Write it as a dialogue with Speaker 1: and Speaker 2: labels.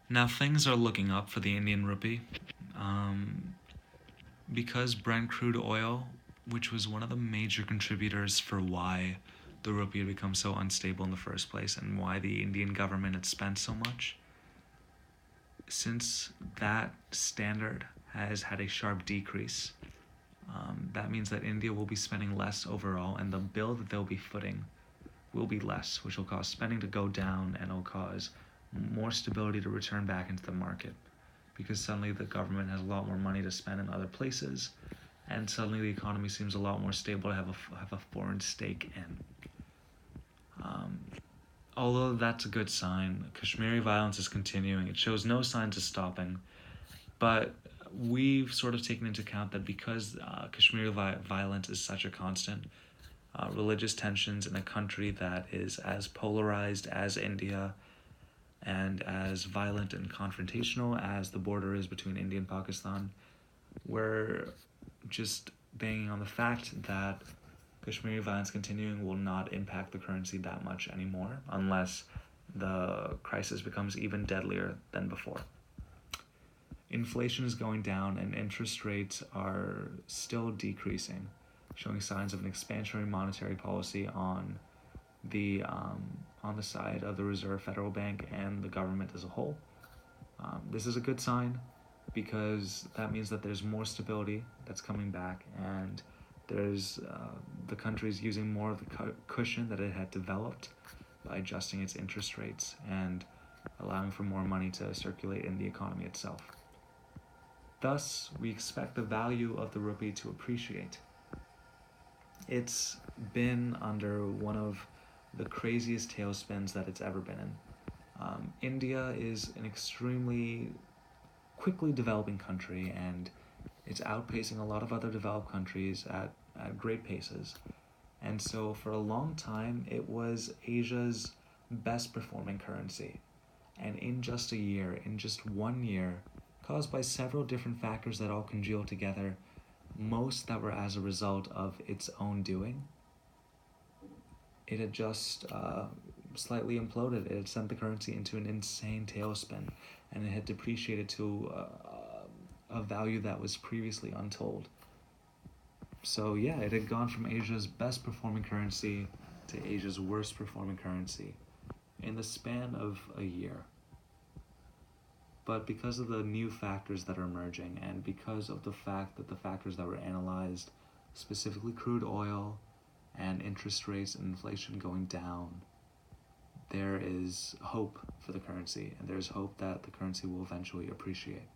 Speaker 1: Now things are looking up for the Indian rupee. Um, because Brent crude oil, which was one of the major contributors for why the rupee had become so unstable in the first place and why the Indian government had spent so much, since that standard has had a sharp decrease, that means that India will be spending less overall, and the bill that they'll be footing will be less, which will cause spending to go down and will cause more stability to return back into the market because suddenly the government has a lot more money to spend in other places, and suddenly the economy seems a lot more stable to have a foreign stake in. Um, Although that's a good sign, Kashmiri violence is continuing. It shows no signs of stopping, but we've sort of taken into account that because Kashmiri violence is such a constant, religious tensions in a country that is as polarized as India and as violent and confrontational as the border is between India and Pakistan, we're just banging on the fact that Kashmiri violence continuing will not impact the currency that much anymore unless the crisis becomes even deadlier than before. Inflation is going down and interest rates are still decreasing, showing signs of an expansionary monetary policy the um, on the side of the Reserve Federal Bank and the government as a whole. This is a good sign because that means that there's more stability that's coming back, and there's the country's using more of the cushion that it had developed by adjusting its interest rates and allowing for more money to circulate in the economy itself. Thus, we expect the value of the rupee to appreciate. It's been under one of the craziest tailspins that it's ever been in. India is an extremely quickly developing country, and it's outpacing a lot of other developed countries at great paces. And so, for a long time, it was Asia's best performing currency. And in just a year, in just 1 year, caused by several different factors that all congealed together, most that were as a result of its own doing, it had just slightly imploded. It had sent the currency into an insane tailspin, and it had depreciated to a value that was previously untold. So yeah, it had gone from Asia's best performing currency to Asia's worst performing currency in the span of a year. But because of the new factors that are emerging, and because of the fact that the factors that were analyzed, specifically crude oil and interest rates and inflation going down, there is hope for the currency, and there's hope that the currency will eventually appreciate.